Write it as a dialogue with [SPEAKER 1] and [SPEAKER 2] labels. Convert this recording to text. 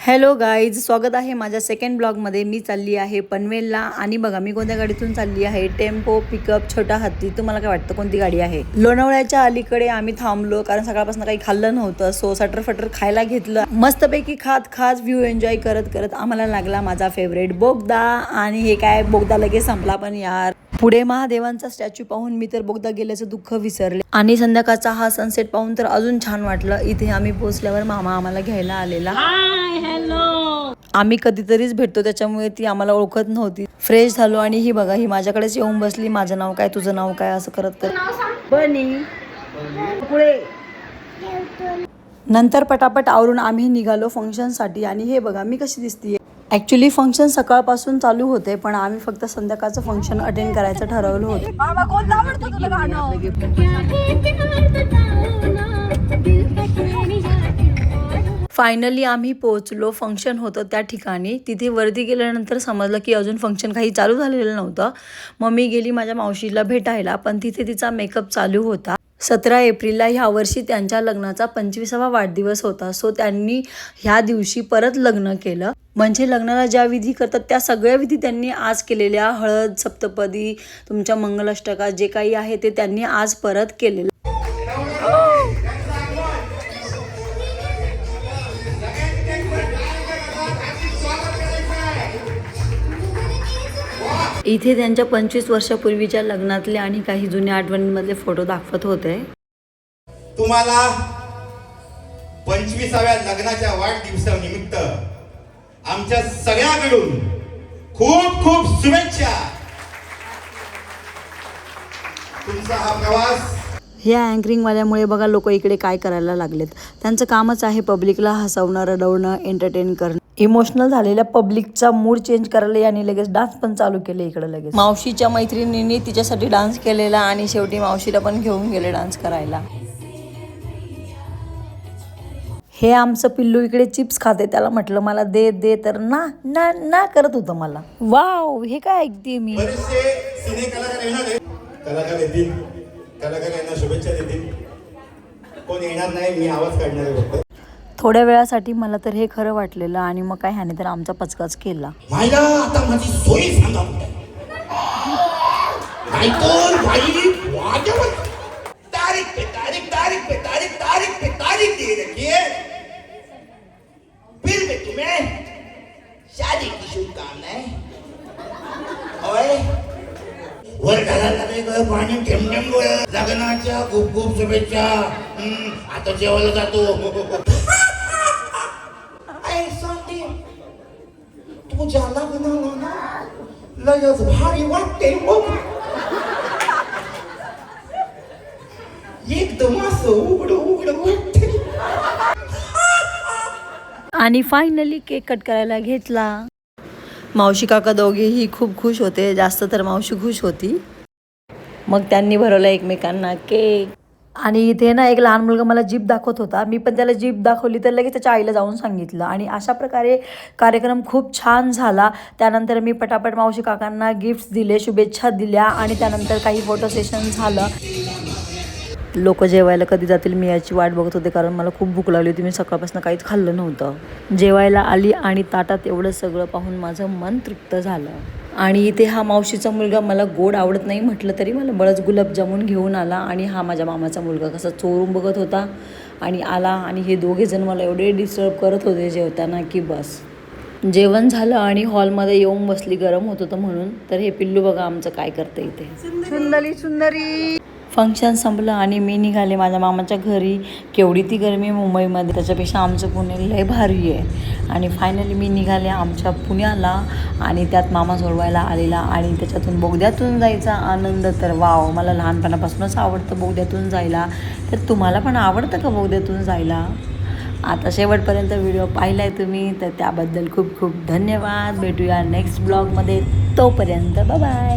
[SPEAKER 1] Hello guys, स्वागत आहे माझ्या सेकंड ब्लॉगमध्ये. मी चालली आहे पनवेलला आणि बघा मी कोणत्या गाडीतून चालली आहे. टेम्पो, पिकअप, छोटा हत्ती. तुम्हाला काय वाटतं कोणती गाडी आहे? लोणावळ्याच्या अलीकडे आम्ही थांबलो कारण सकाळपासून काही खाल्लं नव्हतं. सो सटर खायला घेतलं. मस्तपैकी खात व्ह्यू एन्जॉय करत आम्हाला लागला माझा फेवरेट बोगदा. आणि हे काय बोगदा लगेच संपला पण यार. पुढे महादेवांचा स्टॅच्यू पाहून मी तर बोगदा गेल्याचं दुःख विसरले. आणि संध्याकाळचा हा सनसेट पाहून तर अजून छान वाटलं. इथे आम्ही पोहोचल्यावर मामा आम्हाला घ्यायला आलेला. आम्ही कधीतरीच भेटतो त्याच्यामुळे ती आम्हाला ओळखत नव्हती. फ्रेश झालो आणि ही बघा, ही माझ्याकडेच येऊन बसली. माझं नाव काय, तुझं नाव काय, असं करत बनी पुढे. नंतर पटापट आवरून आम्ही निघालो फंक्शनसाठी. आणि हे बघा मी कशी दिसतीये. ॲक्च्युली फंक्शन सकाळपासून चालू होते पण आम्ही फक्त संध्याकाळचं फंक्शन अटेंड करायचं ठरवलं होतं. फायनली आम्ही पोहोचलो. फंक्शन होतं त्या ठिकाणी. तिथे वरती गेल्यानंतर समजलं की अजून फंक्शन काही चालू झालेलं नव्हतं. मग मी गेली माझ्या मावशीला भेटायला, पण तिथे तिचा मेकअप चालू होता. 17 एप्रिलला ह्या वर्षी त्यांच्या लग्नाचा 25वा वाढदिवस होता. सो त्यांनी ह्या दिवशी परत लग्न केलं. म्हणजे लग्नाला ज्या विधी करतात त्या सगळ्या विधी त्यांनी आज केलेल्या. हळद, सप्तपदी, तुमच्या मंगलाष्टका जे काही आहे ते त्यांनी आज परत केलेलं. इथे त्यांच्या 25 वर्षापूर्वीच्या लग्नातले आणि काही जुन्या आठवणींमधले फोटो दाखवत होते.
[SPEAKER 2] तुम्हाला 25व्या लग्नाच्या वाढदिवसानिमित्त आमच्या सगळ्यांकडून खूप खूप शुभेच्छा. तुमचा हा प्रवास.
[SPEAKER 1] ह्या अँकरिंगवाल्यामुळे बघा लोक इकडे काय करायला लागलेत. त्यांचं कामच आहे पब्लिकला हसवणं, रडवणं, एंटरटेन करणं. इमोशनल झालेल्या पब्लिकचा मूड चेंज करायला याने लगेच डान्स पण चालू केले इकडे लगेच. मावशीच्या मैत्रिणींनी तिच्यासाठी डान्स केलेला आणि शेवटी मावशीला पण घेऊन गेले डान्स करायला. हे आमचं पिल्लू इकडे चिप्स खाते. त्याला म्हटलं मला दे दे तर ना ना ना करत होतं मला. वाव, हे काय ऐकते मी.
[SPEAKER 2] बरेचसे सिने कलाकार येणार आहेत. कलाकार येतील, कलाकार यांना शुभेच्छा देतील. कोण येणार नाही, मी आवाज काढणार आहे.
[SPEAKER 1] थोड्या वेळासाठी मला तर हे खरं वाटलेलं आणि मग काय ह्याने तर आमचा पचकाच केला.
[SPEAKER 2] मायला आता माझी सोय सांगा. नाहीतर भाई वाजव. तारीख पे तारीख, तारीख पे तारीख, तारीख पे तारीख दे रखी है. फिर भी तुम्हें शादी की शुभकामनाएं. ओए वर घालायला लागले पाणी ठेम ठेम गोळ्या. लग्नाच्या खूप खूप शुभेच्छा. आता जेवायला जातो. तुझ्या लग्नाला ना लयच भारी वाटते. एकदम असं उघड वाटते.
[SPEAKER 1] आणि फायनली केक कट करायला घेतला. मावशी काका दोघेही खूप खुश होते. जास्त तर मावशी खुश होती. मग त्यांनी भरवला एकमेकांना केक. आणि इथे ना एक लहान मुलगा मला जीप दाखवत होता. मी पण त्याला जीप दाखवली तर लगेच त्याच्या आईला जाऊन सांगितलं. आणि अशा प्रकारे कार्यक्रम खूप छान झाला. त्यानंतर मी पटापट मावशी काकांना गिफ्ट्स दिले, शुभेच्छा दिल्या आणि त्यानंतर काही फोटो सेशन झालं. लोक जेवायला कधी जातील मी याची वाट बघत होते कारण मला खूप भूक लागली होती. मी सकाळपासून काहीच खाल्लं नव्हतं. जेवायला आली आणि ताटात एवढं सगळं पाहून माझं मन तृप्त झालं. आणि इथे हा मावशीचा मुलगा, मला गोड आवडत नाही म्हटलं तरी मला बळच गुलाबजामुन घेऊन आला. आणि हा माझ्या मामाचा मुलगा कसा चोरून बघत होता आणि आला. आणि हे दोघे जण मला एवढे डिस्टर्ब करत होते जेवताना की बस. जेवण झालं आणि हॉलमध्ये येऊन बसली, गरम होत होतं म्हणून. तर हे पिल्लू बघा आमचं काय करतं इथे. सुंदरी. फंक्शन संपलं आणि मी निघाले माझ्या मामाच्या घरी. केवढी ती गरमी मुंबईमध्ये, त्याच्यापेक्षा आमचं पुणे लय भारी आहे. आणि फायनली मी निघाले आमच्या पुण्याला. आणि त्यात मामा सोडवायला आलेला आणि त्याच्यातून बोगद्यातून जायचा आनंद तर वाव. मला लहानपणापासूनच आवडतं बोगद्यातून जायला. तर तुम्हाला पण आवडतं का बोगद्यातून जायला? आता शेवटपर्यंत व्हिडिओ पाहिला आहे तुम्ही तर त्याबद्दल खूप खूप धन्यवाद. भेटूया नेक्स्ट ब्लॉगमध्ये. तोपर्यंत बाय बाय.